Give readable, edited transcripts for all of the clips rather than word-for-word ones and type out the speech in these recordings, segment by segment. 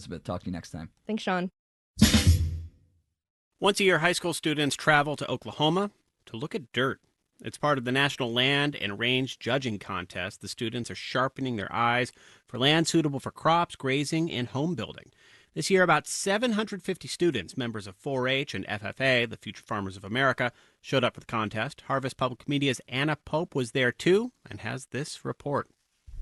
Elizabeth, talk to you next time. Thanks, Sean. Once a year, high school students travel to Oklahoma to look at dirt. It's part of the National Land and Range Judging Contest. The students are sharpening their eyes for land suitable for crops, grazing, and home building. This year, about 750 students, members of 4-H and FFA, the Future Farmers of America, showed up for the contest. Harvest Public Media's Anna Pope was there, too, and has this report.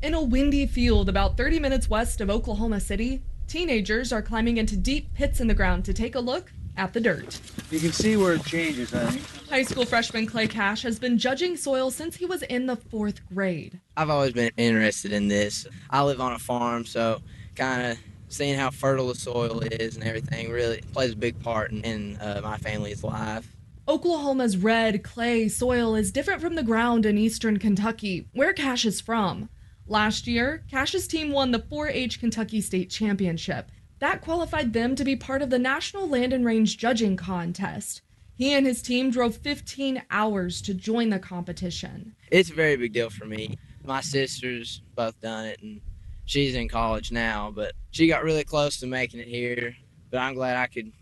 In a windy field about 30 minutes west of Oklahoma City, teenagers are climbing into deep pits in the ground to take a look at the dirt. You can see where it changes, honey. High school freshman Clay Cash has been judging soil since he was in the 4th grade. I've always been interested in this. I live on a farm, so kind of seeing how fertile the soil is and everything really plays a big part in my family's life. Oklahoma's red clay soil is different from the ground in eastern Kentucky, where Cash is from. Last year, Cash's team won the 4-H Kentucky State Championship. That qualified them to be part of the National Land and Range Judging Contest. He and his team drove 15 hours to join the competition. It's a very big deal for me. My sister's both done it, and she's in college now, but she got really close to making it here. But I'm glad I could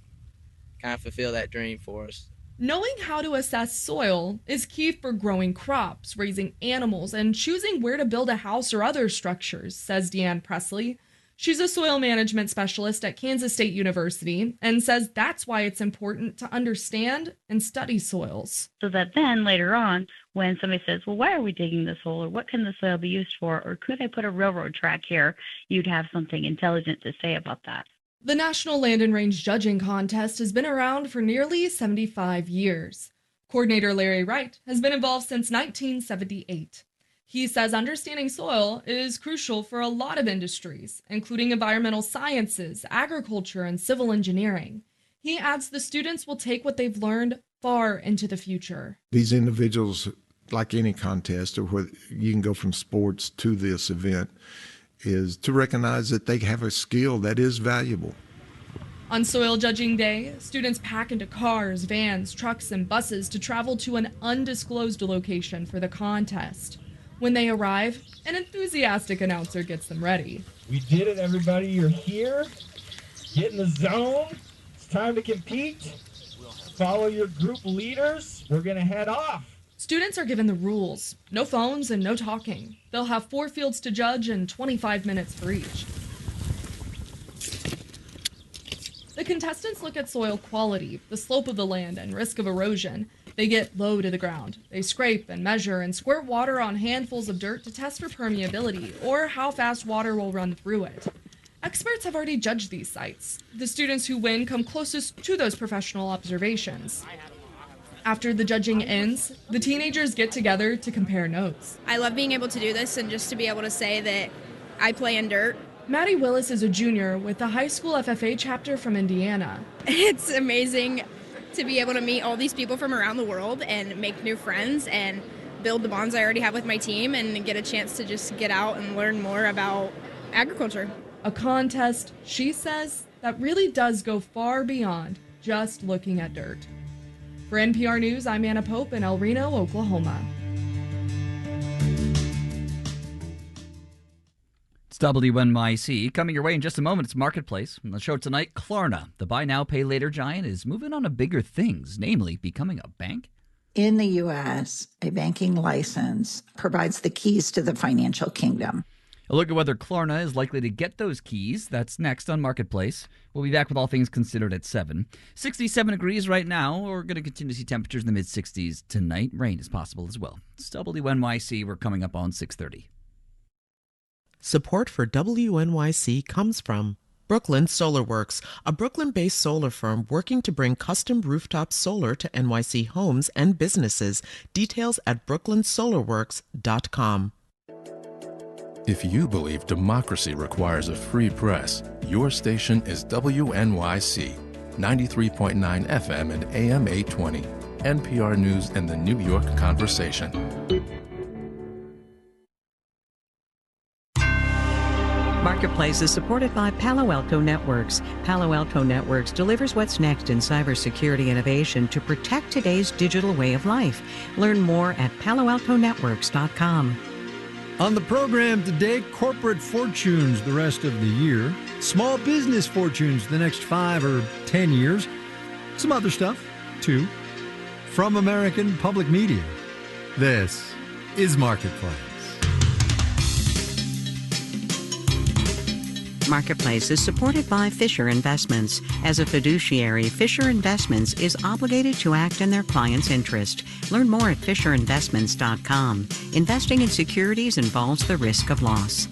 kind of fulfill that dream for us. Knowing how to assess soil is key for growing crops, raising animals, and choosing where to build a house or other structures, says Deanne Presley. She's a soil management specialist at Kansas State University and says that's why it's important to understand and study soils. So that then later on, when somebody says, well, why are we digging this hole, or what can the soil be used for, or could I put a railroad track here, you'd have something intelligent to say about that. The National Land and Range Judging Contest has been around for nearly 75 years. Coordinator Larry Wright has been involved since 1978. He says understanding soil is crucial for a lot of industries, including environmental sciences, agriculture, and civil engineering. He adds the students will take what they've learned far into the future. These individuals, like any contest, or where you can go from sports to this event, is to recognize that they have a skill that is valuable. On Soil Judging Day, students pack into cars, vans, trucks, and buses to travel to an undisclosed location for the contest. When they arrive, an enthusiastic announcer gets them ready. We did it, everybody. You're here. Get in the zone. It's time to compete. Follow your group leaders. We're going to head off. Students are given the rules. No phones and no talking. They'll have 4 fields to judge and 25 minutes for each. The contestants look at soil quality, the slope of the land, and risk of erosion. They get low to the ground. They scrape and measure and squirt water on handfuls of dirt to test for permeability or how fast water will run through it. Experts have already judged these sites. The students who win come closest to those professional observations. After the judging ends, the teenagers get together to compare notes. I love being able to do this and just to be able to say that I play in dirt. Maddie Willis is a junior with the high school FFA chapter from Indiana. It's amazing to be able to meet all these people from around the world and make new friends and build the bonds I already have with my team and get a chance to just get out and learn more about agriculture. A contest, she says, that really does go far beyond just looking at dirt. For NPR News, I'm Anna Pope in El Reno, Oklahoma. It's WNYC. Coming your way in just a moment, it's Marketplace. On the show tonight, Klarna, the buy now, pay later giant, is moving on to bigger things, namely becoming a bank. In the U.S., a banking license provides the keys to the financial kingdom. A look at whether Klarna is likely to get those keys. That's next on Marketplace. We'll be back with all things considered at 7. 67 degrees right now. We're going to continue to see temperatures in the mid-60s tonight. Rain is possible as well. It's WNYC. We're coming up on 6:30. Support for WNYC comes from Brooklyn Solar Works, a Brooklyn-based solar firm working to bring custom rooftop solar to NYC homes and businesses. Details at brooklynsolarworks.com. If you believe democracy requires a free press, your station is WNYC, 93.9 FM and AM 820, NPR News and the New York Conversation. Marketplace is supported by Palo Alto Networks. Palo Alto Networks delivers what's next in cybersecurity innovation to protect today's digital way of life. Learn more at paloaltonetworks.com. On the program today, corporate fortunes the rest of the year. small business fortunes the next 5 or 10 years. Some other stuff, too. From American Public Media, this is Marketplace. Marketplace is supported by Fisher Investments. As a fiduciary, Fisher Investments is obligated to act in their client's interest. Learn more at FisherInvestments.com. Investing in securities involves the risk of loss.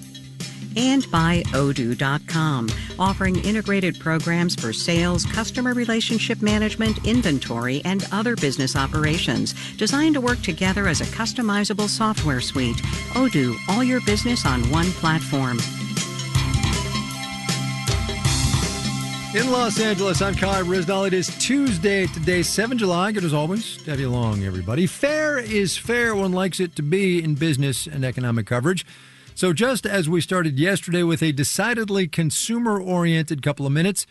And by Odoo.com, offering integrated programs for sales, customer relationship management, inventory, and other business operations, designed to work together as a customizable software suite. Odoo, all your business on one platform. In Los Angeles, I'm Kai Rizdal. It is Tuesday today, 7 July. Good as always to have you along, everybody. Fair is fair. One likes it to be in business and economic coverage. So just as we started yesterday with a decidedly consumer-oriented couple of minutes,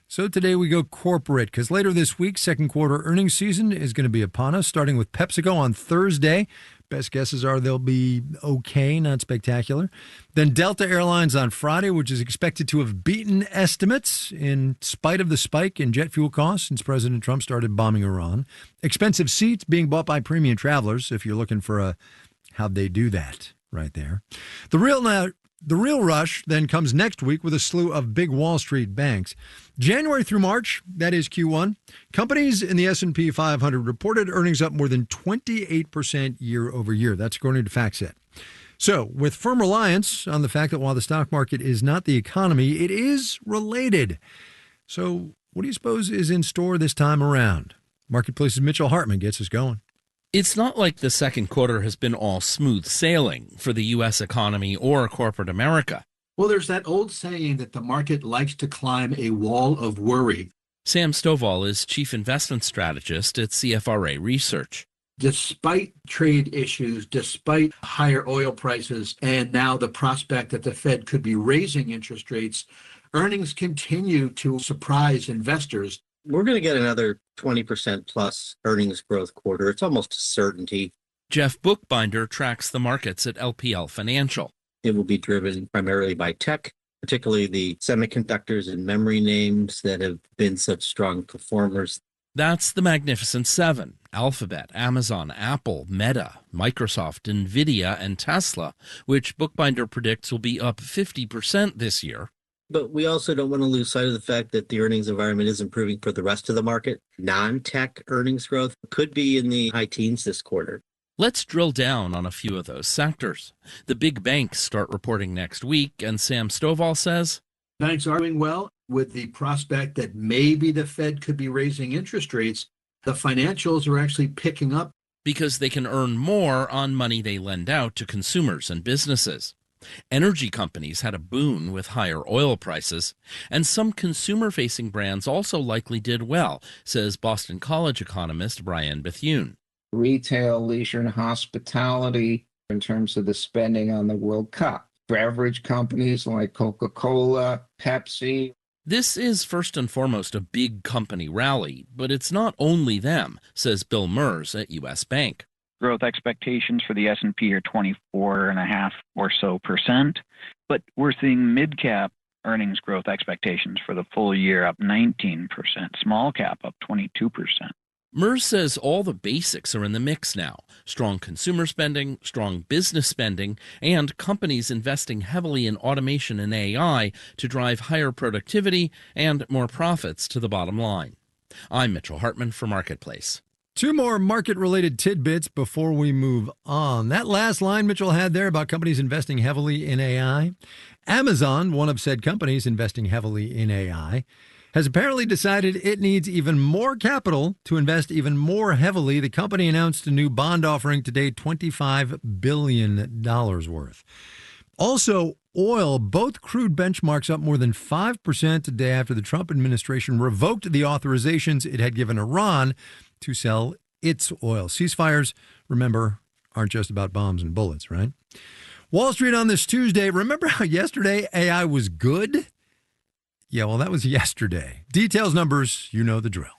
so today we go corporate, because later this week, second quarter earnings season is going to be upon us, starting with PepsiCo on Thursday. Best guesses are they'll be okay, not spectacular. Then Delta Airlines on Friday, which is expected to have beaten estimates in spite of the spike in jet fuel costs since President Trump started bombing Iran. Expensive seats being bought by premium travelers, if you're looking for a how'd they do that right there. The real rush then comes next week with a slew of big Wall Street banks. January through March, that is Q1, companies in the S&P 500 reported earnings up more than 28% year over year. That's according to FactSet. So, with firm reliance on the fact that while the stock market is not the economy, it is related. So, what do you suppose is in store this time around? Marketplace's Mitchell Hartman gets us going. It's not like the second quarter has been all smooth sailing for the U.S. economy or corporate America. Well, there's that old saying that the market likes to climb a wall of worry. Sam Stovall is chief investment strategist at CFRA Research. Despite trade issues, despite higher oil prices, and now the prospect that the Fed could be raising interest rates, earnings continue to surprise investors. We're going to get another 20% plus earnings growth quarter. It's almost a certainty. Jeff Bookbinder tracks the markets at LPL Financial. It will be driven primarily by tech, particularly the semiconductors and memory names that have been such strong performers. That's the Magnificent Seven: Alphabet, Amazon, Apple, Meta, Microsoft, NVIDIA, and Tesla, which Bookbinder predicts will be up 50% this year. But we also don't want to lose sight of the fact that the earnings environment is improving for the rest of the market. Non-tech earnings growth could be in the high teens this quarter. Let's drill down on a few of those sectors. The big banks start reporting next week, and Sam Stovall says banks are doing well with the prospect that maybe the Fed could be raising interest rates. The financials are actually picking up because they can earn more on money they lend out to consumers and businesses. Energy companies had a boon with higher oil prices, and some consumer-facing brands also likely did well, says Boston College economist Brian Bethune. Retail, leisure, and hospitality in terms of the spending on the World Cup. Beverage companies like Coca-Cola, Pepsi. This is first and foremost a big company rally, but it's not only them, says Bill Mers at U.S. Bank. Growth expectations for the S&P are 24.5% or so, but we're seeing mid-cap earnings growth expectations for the full year up 19%, small cap up 22%. Mers says all the basics are in the mix now: strong consumer spending, strong business spending, and companies investing heavily in automation and AI to drive higher productivity and more profits to the bottom line. I'm Mitchell Hartman for Marketplace. Two more market-related tidbits before we move on. That last line Mitchell had there about companies investing heavily in AI. Amazon, one of said companies investing heavily in AI, has apparently decided it needs even more capital to invest even more heavily. The company announced a new bond offering today, $25 billion worth. Also, oil, both crude benchmarks up more than 5% today after the Trump administration revoked the authorizations it had given Iran to sell its oil. Ceasefires, remember, aren't just about bombs and bullets, right? Wall Street on this Tuesday. Remember how yesterday AI was good? Yeah, well, that was yesterday. Details, numbers, you know the drill.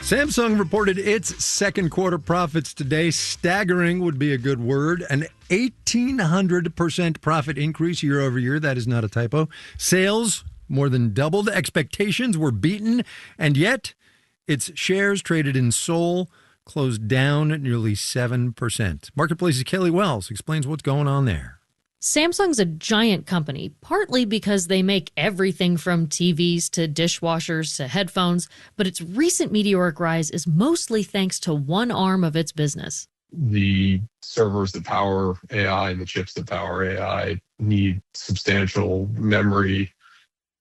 Samsung reported its second quarter profits today. Staggering would be a good word. An 1,800% profit increase year over year. That is not a typo. Sales more than doubled. Expectations were beaten. And yet, its shares traded in Seoul closed down at nearly 7%. Marketplace's Kelly Wells explains what's going on there. Samsung's a giant company, partly because they make everything from TVs to dishwashers to headphones, but its recent meteoric rise is mostly thanks to one arm of its business. The servers that power AI and the chips that power AI need substantial memory,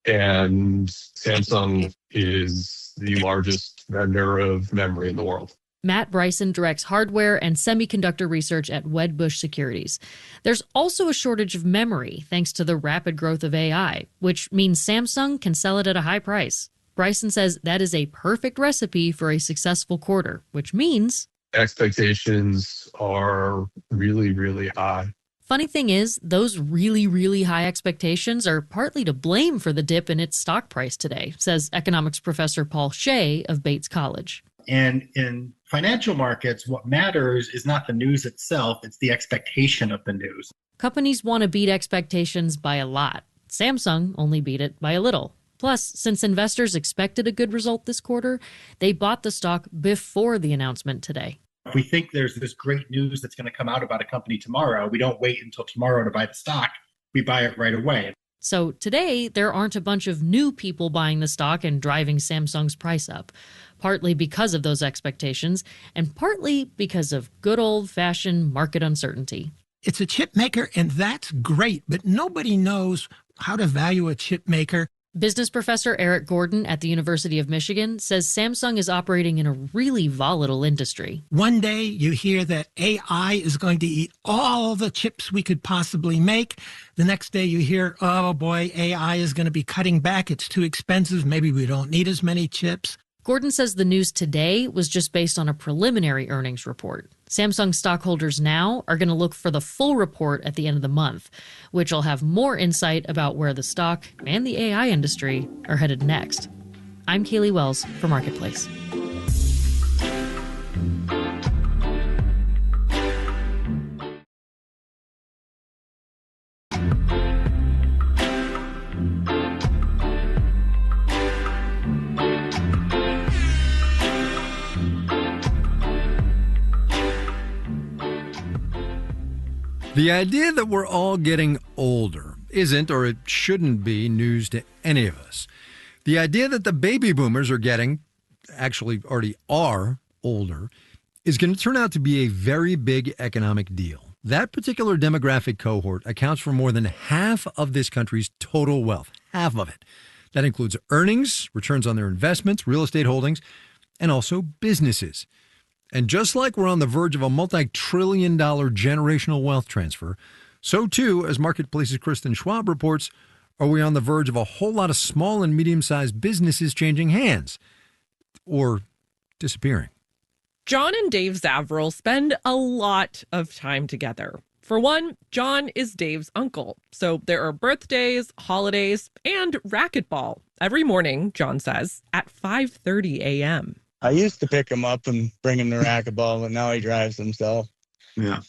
and Samsung is the largest vendor of memory in the world. Matt Bryson directs hardware and semiconductor research at Wedbush Securities. There's also a shortage of memory thanks to the rapid growth of AI, which means Samsung can sell it at a high price. Bryson says that is a perfect recipe for a successful quarter, which means expectations are really, really high. Funny thing is, those really, really high expectations are partly to blame for the dip in its stock price today, says economics professor Paul Shea of Bates College. And in financial markets, what matters is not the news itself, it's the expectation of the news. Companies want to beat expectations by a lot. Samsung only beat it by a little. Plus, since investors expected a good result this quarter, they bought the stock before the announcement today. If we think there's this great news that's going to come out about a company tomorrow, we don't wait until tomorrow to buy the stock. We buy it right away. So today, there aren't a bunch of new people buying the stock and driving Samsung's price up, partly because of those expectations and partly because of good old-fashioned market uncertainty. It's a chip maker, and that's great, but nobody knows how to value a chip maker. Business professor Eric Gordon at the University of Michigan says Samsung is operating in a really volatile industry. One day you hear that AI is going to eat all the chips we could possibly make. The next day you hear, oh boy, AI is going to be cutting back. It's too expensive. Maybe we don't need as many chips. Gordon says the news today was just based on a preliminary earnings report. Samsung stockholders now are going to look for the full report at the end of the month, which will have more insight about where the stock and the AI industry are headed next. I'm Kaylee Wells for Marketplace. The idea that we're all getting older isn't, or it shouldn't be, news to any of us. The idea that the baby boomers are getting, actually already are, older, is going to turn out to be a very big economic deal. That particular demographic cohort accounts for more than half of this country's total wealth, half of it. That includes earnings, returns on their investments, real estate holdings, and also businesses. And just like we're on the verge of a multi-trillion-dollar generational wealth transfer, so too, as Marketplace's Kristen Schwab reports, are we on the verge of a whole lot of small and medium-sized businesses changing hands or disappearing. John and Dave Zaverill spend a lot of time together. For one, John is Dave's uncle, so there are birthdays, holidays, and racquetball every morning, John says, at 5:30 a.m. I used to pick him up and bring him to racquetball, but now he drives himself. Yeah,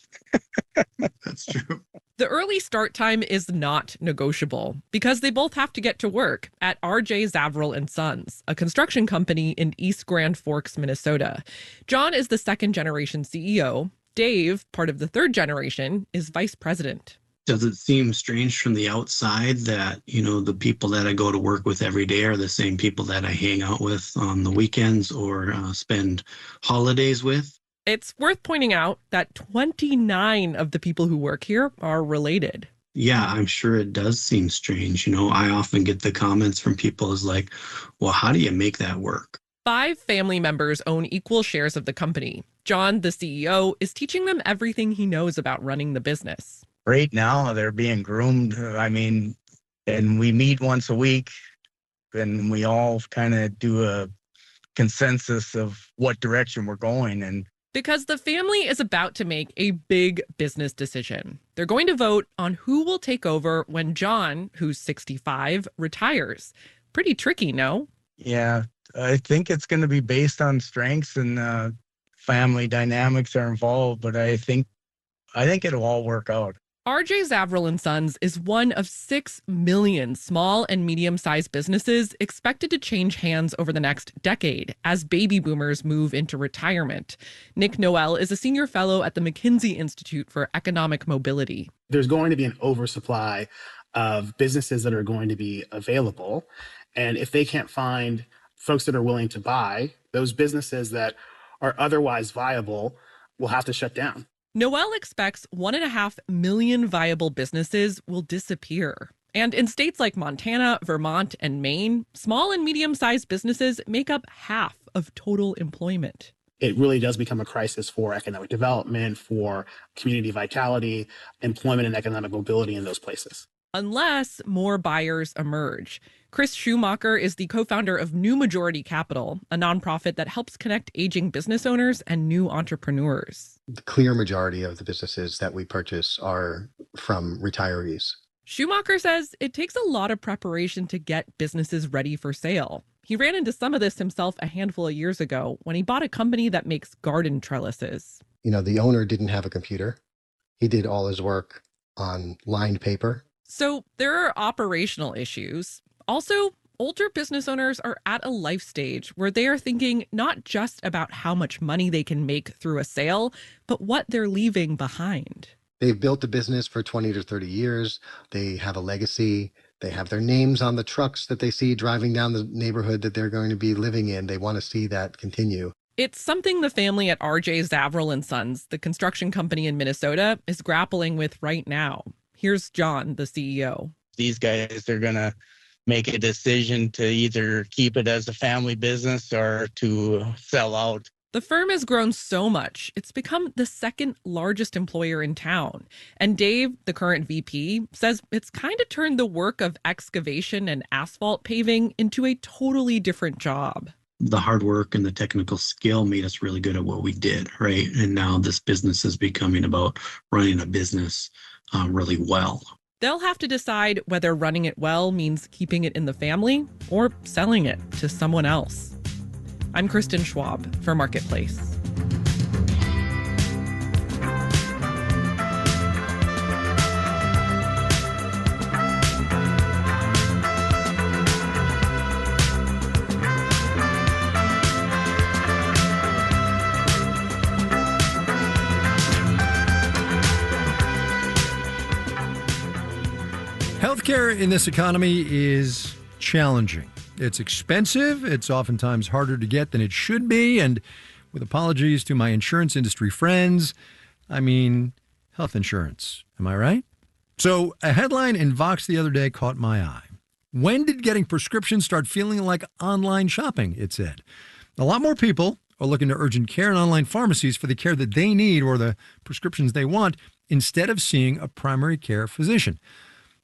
that's true. The early start time is not negotiable because they both have to get to work at R.J. Zaverill and Sons, a construction company in East Grand Forks, Minnesota. John is the second-generation CEO. Dave, part of the third generation, is vice president. Does it seem strange from the outside that, the people that I go to work with every day are the same people that I hang out with on the weekends or spend holidays with? It's worth pointing out that 29 of the people who work here are related. Yeah, I'm sure it does seem strange. I often get the comments from people as like, well, how do you make that work? 5 family members own equal shares of the company. John, the CEO, is teaching them everything he knows about running the business. Right now, they're being groomed. And we meet once a week, and we all kind of do a consensus of what direction we're going. And because the family is about to make a big business decision. They're going to vote on who will take over when John, who's 65, retires. Pretty tricky, no? Yeah, I think it's going to be based on strengths and family dynamics are involved, but I think it'll all work out. RJ Zavril & Sons is one of 6 million small and medium-sized businesses expected to change hands over the next decade as baby boomers move into retirement. Nick Noel is a senior fellow at the McKinsey Institute for Economic Mobility. There's going to be an oversupply of businesses that are going to be available. And if they can't find folks that are willing to buy, those businesses that are otherwise viable will have to shut down. Noel expects 1.5 million viable businesses will disappear. And in states like Montana, Vermont, and Maine, small and medium-sized businesses make up half of total employment. It really does become a crisis for economic development, for community vitality, employment, and economic mobility in those places. Unless more buyers emerge. Chris Schumacher is the co-founder of New Majority Capital, a nonprofit that helps connect aging business owners and new entrepreneurs. The clear majority of the businesses that we purchase are from retirees. Schumacher says it takes a lot of preparation to get businesses ready for sale. He ran into some of this himself a handful of years ago when he bought a company that makes garden trellises. The owner didn't have a computer. He did all his work on lined paper. So there are operational issues. Also, older business owners are at a life stage where they are thinking not just about how much money they can make through a sale, but what they're leaving behind. They've built a business for 20 to 30 years. They have a legacy. They have their names on the trucks that they see driving down the neighborhood that they're going to be living in. They want to see that continue. It's something the family at RJ Zavril & Sons, the construction company in Minnesota, is grappling with right now. Here's John, the CEO. These guys are going to make a decision to either keep it as a family business or to sell out. The firm has grown so much, it's become the second largest employer in town. And Dave, the current VP, says it's kind of turned the work of excavation and asphalt paving into a totally different job. The hard work and the technical skill made us really good at what we did, right? And now this business is becoming about running a business really well. They'll have to decide whether running it well means keeping it in the family or selling it to someone else. I'm Kristen Schwab for Marketplace. Healthcare in this economy is challenging. It's expensive. It's oftentimes harder to get than it should be. And with apologies to my insurance industry friends, I mean health insurance. Am I right? So a headline in Vox the other day caught my eye. When did getting prescriptions start feeling like online shopping? It said. A lot more people are looking to urgent care and online pharmacies for the care that they need or the prescriptions they want instead of seeing a primary care physician.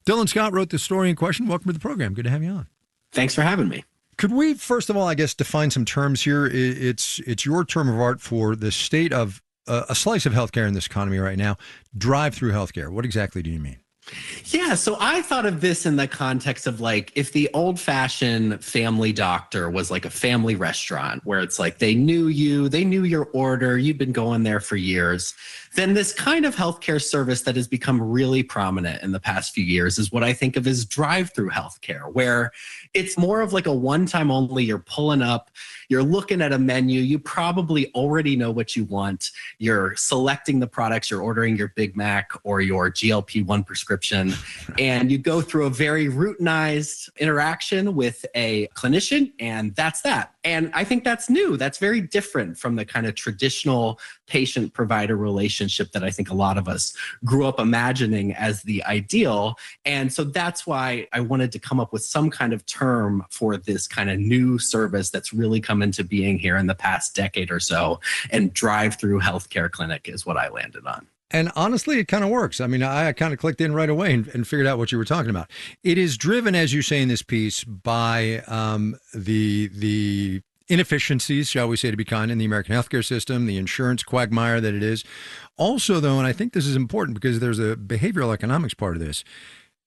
Dylan Scott wrote the story in question. Welcome to the program. Good to have you on. Thanks for having me. Could we, first of all, I guess, define some terms here? It's your term of art for the state of a slice of healthcare in this economy right now, drive-through healthcare. What exactly do you mean? Yeah, so I thought of this in the context of like if the old-fashioned family doctor was like a family restaurant where it's like they knew you, they knew your order, you'd been going there for years. Then this kind of healthcare service that has become really prominent in the past few years is what I think of as drive-through healthcare, where it's more of like a one-time only. You're pulling up, you're looking at a menu, you probably already know what you want. You're selecting the products, you're ordering your Big Mac or your GLP-1 prescription, and you go through a very routinized interaction with a clinician, and that's that. And I think that's new. That's very different from the kind of traditional patient-provider relationship that I think a lot of us grew up imagining as the ideal. And so that's why I wanted to come up with some kind of term for this kind of new service that's really come into being here in the past decade or so. And drive-through healthcare clinic is what I landed on. And honestly, it kind of works. I mean, I kind of clicked in right away and figured out what you were talking about. It is driven, as you say in this piece, by the inefficiencies, shall we say, to be kind, in the American healthcare system, the insurance quagmire that it is. Also, though, and I think this is important because there's a behavioral economics part of this,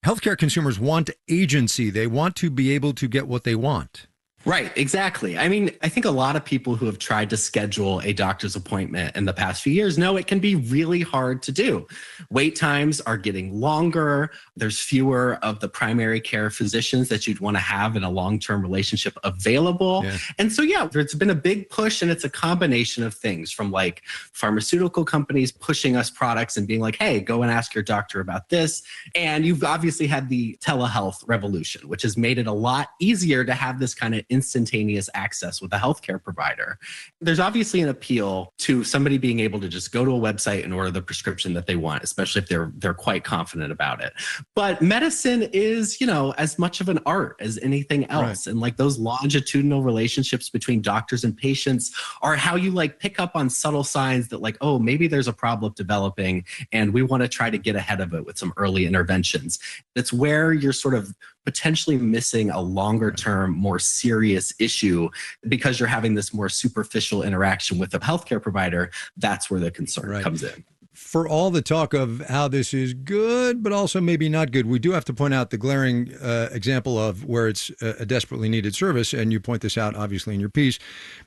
healthcare consumers want agency. They want to be able to get what they want. Right, exactly. I mean, I think a lot of people who have tried to schedule a doctor's appointment in the past few years know it can be really hard to do. Wait times are getting longer. There's fewer of the primary care physicians that you'd want to have in a long-term relationship available. Yeah. And so, yeah, there's been a big push, and it's a combination of things from like pharmaceutical companies pushing us products and being like, hey, go and ask your doctor about this. And you've obviously had the telehealth revolution, which has made it a lot easier to have this kind of instantaneous access with a healthcare provider. There's obviously an appeal to somebody being able to just go to a website and order the prescription that they want, especially if they're quite confident about it. But medicine is, you know, as much of an art as anything else. Right. And like those longitudinal relationships between doctors and patients are how you like pick up on subtle signs that like, oh, maybe there's a problem developing and we want to try to get ahead of it with some early interventions. It's where you're sort of potentially missing a longer term, more serious issue because you're having this more superficial interaction with a healthcare provider. That's where the concern comes in. For all the talk of how this is good, but also maybe not good, we do have to point out the glaring example of where it's a desperately needed service. And you point this out, obviously, in your piece,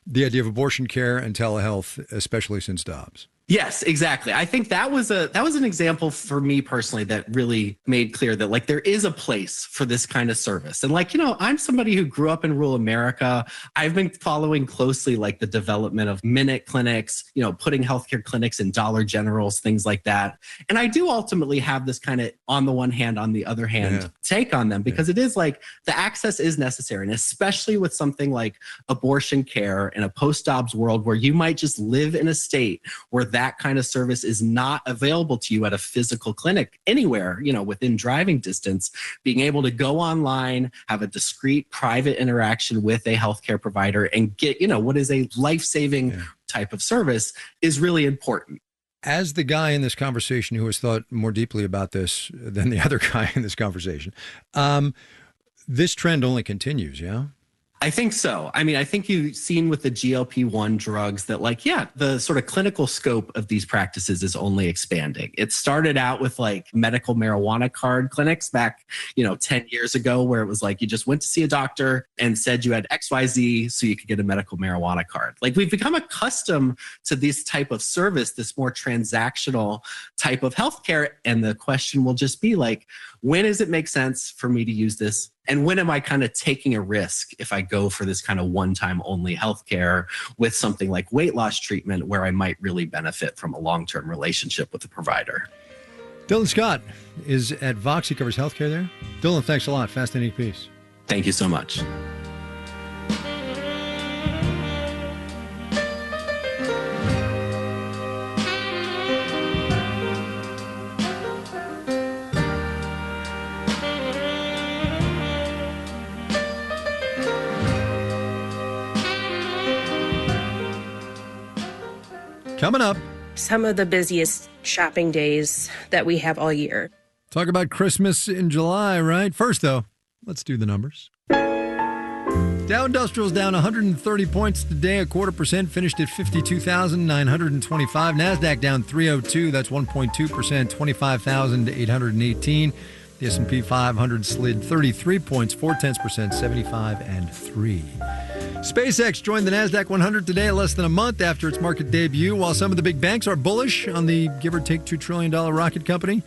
the idea of abortion care and telehealth, especially since Dobbs. Yes, exactly. I think that was an example for me personally that really made clear that like there is a place for this kind of service. And like, you know, I'm somebody who grew up in rural America. I've been following closely like the development of minute clinics, you know, putting healthcare clinics in Dollar Generals, things like that. And I do ultimately have this kind of on the one hand, on the other hand take on them because it is like the access is necessary. And especially with something like abortion care in a post-Dobbs world where you might just live in a state where that kind of service is not available to you at a physical clinic anywhere, you know, within driving distance, being able to go online, have a discreet private interaction with a healthcare provider and get, you know, what is a life-saving type of service is really important. As the guy in this conversation who has thought more deeply about this than the other guy in this conversation, this trend only continues, yeah? I think so. I mean, I think you've seen with the GLP-1 drugs that like, yeah, the sort of clinical scope of these practices is only expanding. It started out with like medical marijuana card clinics back, 10 years ago, where it was like you just went to see a doctor and said you had XYZ so you could get a medical marijuana card. Like we've become accustomed to this type of service, this more transactional type of healthcare. And the question will just be like, when does it make sense for me to use this? And when am I kind of taking a risk if I go for this kind of one-time only healthcare with something like weight loss treatment where I might really benefit from a long-term relationship with the provider? Dylan Scott is at Vox. He covers healthcare there. Dylan, thanks a lot. Fascinating piece. Thank you so much. Coming up, some of the busiest shopping days that we have all year. Talk about Christmas in July, right? First, though, let's do the numbers. Dow Industrial's down 130 points today, 0.25%, finished at 52,925. NASDAQ down 302, that's 1.2%, 25,818. The S&P 500 slid 33 points, 0.4%, 75 and 3. SpaceX joined the NASDAQ 100 today, less than a month after its market debut. While some of the big banks are bullish on the give or take $2 trillion rocket company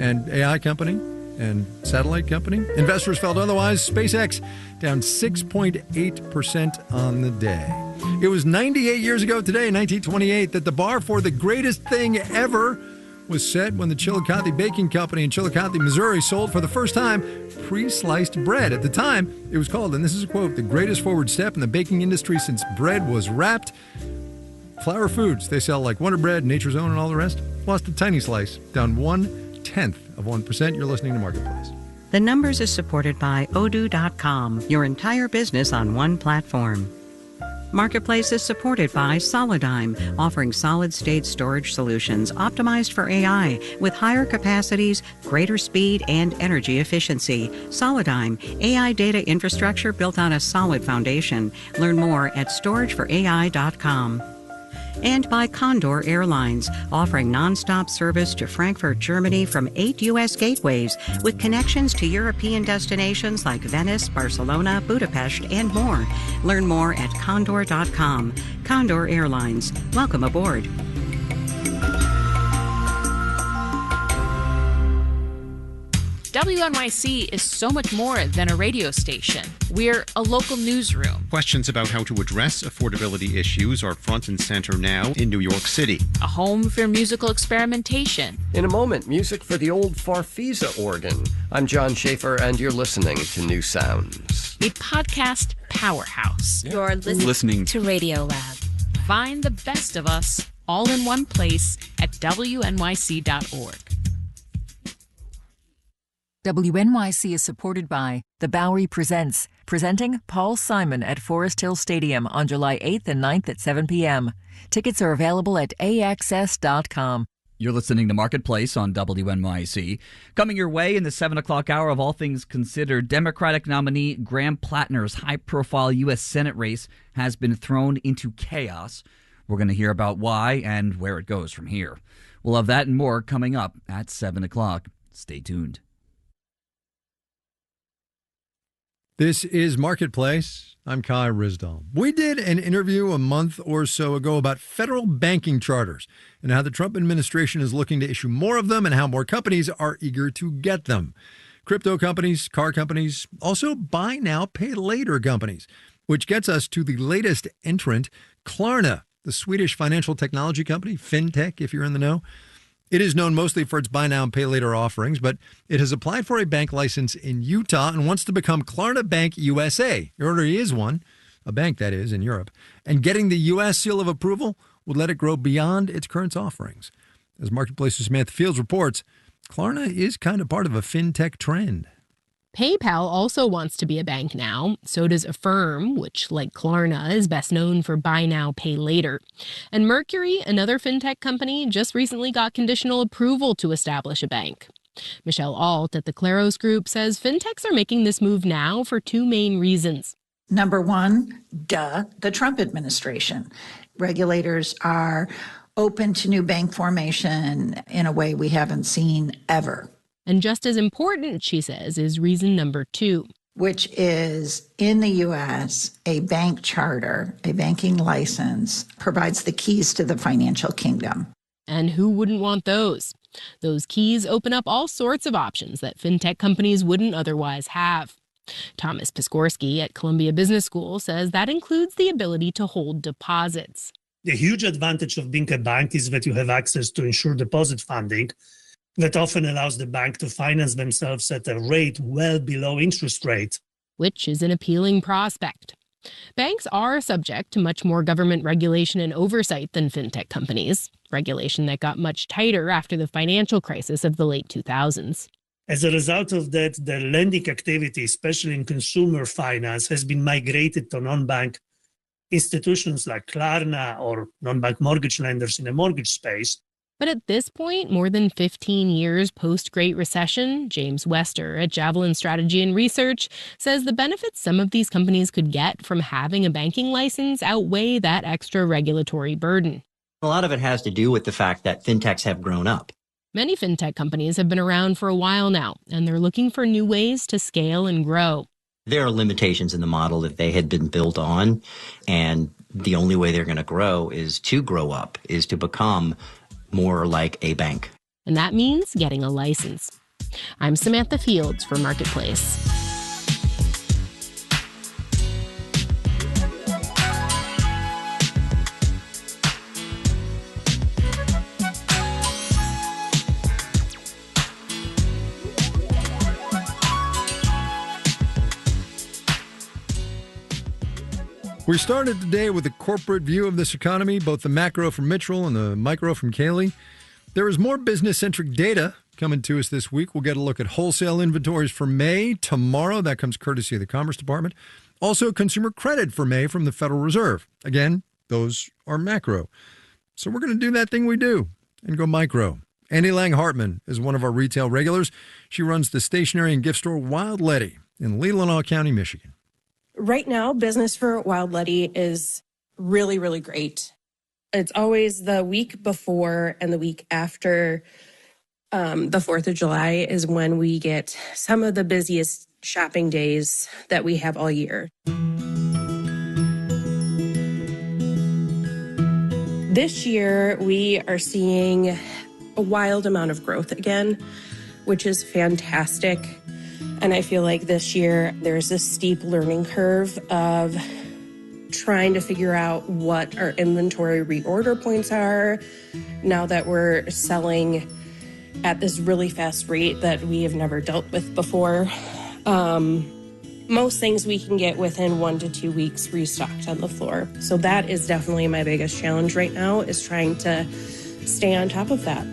and AI company and satellite company, investors felt otherwise. SpaceX down 6.8% on the day. It was 98 years ago today, 1928, that the bar for the greatest thing ever was set when the Chillicothe Baking Company in Chillicothe, Missouri sold for the first time pre-sliced bread. At the time, it was called, and this is a quote, the greatest forward step in the baking industry since bread was wrapped. Flour Foods, they sell like Wonder Bread, Nature's Own, and all the rest. Lost a tiny slice, down 0.1%. You're listening to Marketplace. The Numbers is supported by Odoo.com, your entire business on one platform. Marketplace is supported by Solidigm, offering solid-state storage solutions optimized for AI with higher capacities, greater speed, and energy efficiency. Solidigm, AI data infrastructure built on a solid foundation. Learn more at storageforai.com. And by Condor Airlines, offering nonstop service to Frankfurt, Germany from 8 U.S. gateways with connections to European destinations like Venice, Barcelona, Budapest, and more. Learn more at condor.com. Condor Airlines. Welcome aboard. WNYC is so much more than a radio station. We're a local newsroom. Questions about how to address affordability issues are front and center now in New York City. A home for musical experimentation. In a moment, music for the old Farfisa organ. I'm John Schaefer, and you're listening to New Sounds. A podcast powerhouse. You're listening to Radio Lab. Find the best of us all in one place at WNYC.org. WNYC is supported by The Bowery Presents, presenting Paul Simon at Forest Hill Stadium on July 8th and 9th at 7 p.m. Tickets are available at AXS.com. You're listening to Marketplace on WNYC. Coming your way in the 7 o'clock hour of All Things Considered, Democratic nominee Graham Plattner's high-profile U.S. Senate race has been thrown into chaos. We're going to hear about why and where it goes from here. We'll have that and more coming up at 7 o'clock. Stay tuned. This is Marketplace. I'm Kai Ryssdal. We did an interview a month or so ago about federal banking charters and how the Trump administration is looking to issue more of them and how more companies are eager to get them. Crypto companies, car companies, also buy now, pay later companies, which gets us to the latest entrant, Klarna, the Swedish financial technology company, fintech if you're in the know. It is known mostly for its buy now and pay later offerings, but it has applied for a bank license in Utah and wants to become Klarna Bank USA. There already is one, a bank that is, in Europe. And getting the U.S. seal of approval would let it grow beyond its current offerings. As Marketplace's Samantha Fields reports, Klarna is kind of part of a fintech trend. PayPal also wants to be a bank now. So does Affirm, which, like Klarna, is best known for buy now, pay later. And Mercury, another fintech company, just recently got conditional approval to establish a bank. Michelle Alt at the Claros Group says fintechs are making this move now for two main reasons. Number one, the Trump administration. Regulators are open to new bank formation in a way we haven't seen ever. And just as important, she says, is reason number two, which is in the U.S., a bank charter, a banking license, provides the keys to the financial kingdom. And who wouldn't want those? Those keys open up all sorts of options that fintech companies wouldn't otherwise have. Thomas Piskorski at Columbia Business School says that includes the ability to hold deposits. The huge advantage of being a bank is that you have access to insured deposit funding that often allows the bank to finance themselves at a rate well below interest rate, which is an appealing prospect. Banks are subject to much more government regulation and oversight than fintech companies, regulation that got much tighter after the financial crisis of the late 2000s. As a result of that, the lending activity, especially in consumer finance, has been migrated to non-bank institutions like Klarna or non-bank mortgage lenders in the mortgage space. But at this point, more than 15 years post-Great Recession, James Wester at Javelin Strategy and Research says the benefits some of these companies could get from having a banking license outweigh that extra regulatory burden. A lot of it has to do with the fact that fintechs have grown up. Many fintech companies have been around for a while now, and they're looking for new ways to scale and grow. There are limitations in the model that they had been built on, and the only way they're going to grow is to grow up, is to become more like a bank. And that means getting a license. I'm Samantha Fields for Marketplace. We started today with a corporate view of this economy, both the macro from Mitchell and the micro from Kaylee. There is more business-centric data coming to us this week. We'll get a look at wholesale inventories for May tomorrow. That comes courtesy of the Commerce Department. Also, consumer credit for May from the Federal Reserve. Again, those are macro. So we're going to do that thing we do and go micro. Annie Lang Hartman is one of our retail regulars. She runs the stationery and gift store Wild Letty in Leelanau County, Michigan. Right now, business for Wild Letty is really, really great. It's always the week before and the week after the 4th of July is when we get some of the busiest shopping days that we have all year. This year, we are seeing a wild amount of growth again, which is fantastic. And I feel like this year there's a steep learning curve of trying to figure out what our inventory reorder points are now that we're selling at this really fast rate that we have never dealt with before. Most things we can get within 1 to 2 weeks restocked on the floor. So that is definitely my biggest challenge right now, is trying to stay on top of that.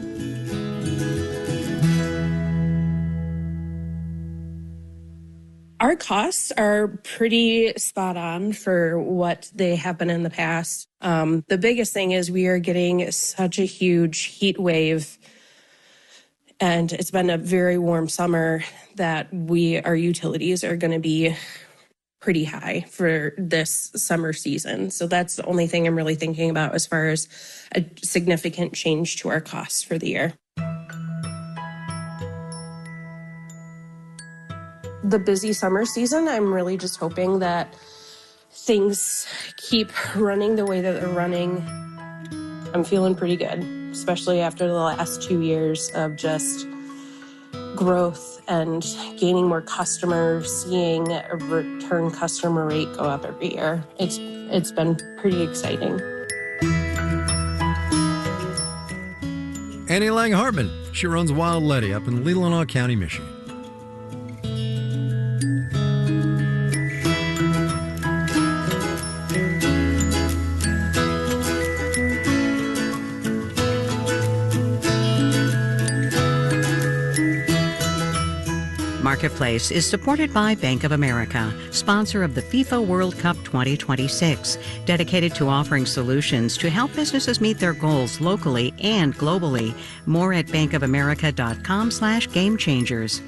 Our costs are pretty spot on for what they have been in the past. The biggest thing is we are getting such a huge heat wave, and it's been a very warm summer that our utilities are going to be pretty high for this summer season. So that's the only thing I'm really thinking about as far as a significant change to our costs for the year. The busy summer season, I'm really just hoping that things keep running the way that they're running. I'm feeling pretty good, especially after the last 2 years of just growth and gaining more customers, seeing a return customer rate go up every year. It's been pretty exciting. Annie Lang Hartman, she runs Wild Letty up in Leelanau County, Michigan. Marketplace is supported by Bank of America, sponsor of the FIFA World Cup 2026, dedicated to offering solutions to help businesses meet their goals locally and globally. More at bankofamerica.com/gamechangers.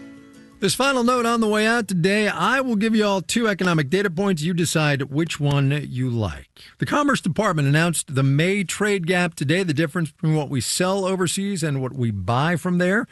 This final note on the way out today, I will give you all 2 economic data points. You decide which one you like. The Commerce Department announced the May trade gap today, the difference between what we sell overseas and what we buy from there.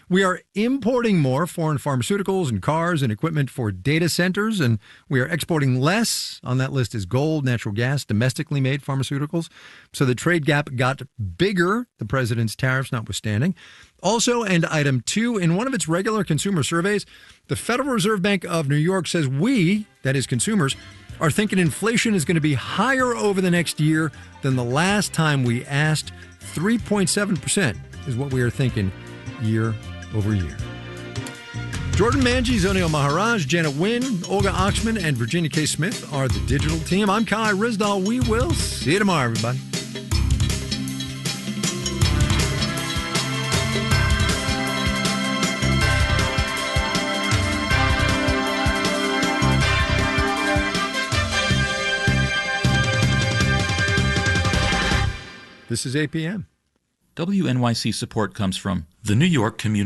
We are importing more foreign pharmaceuticals and cars and equipment for data centers, and we are exporting less. On that list is gold, natural gas, domestically made pharmaceuticals. So the trade gap got bigger, the president's tariffs notwithstanding. Also, and item 2, in one of its regular consumer surveys, the Federal Reserve Bank of New York says we, that is consumers, are thinking inflation is going to be higher over the next year than the last time we asked. 3.7% is what we are thinking year over year. Jordan Manji, Zonio Maharaj, Janet Wynn, Olga Oxman, and Virginia K. Smith are the digital team. I'm Kai Rizdal. We will see you tomorrow, everybody. This is APM. WNYC support comes from the New York Community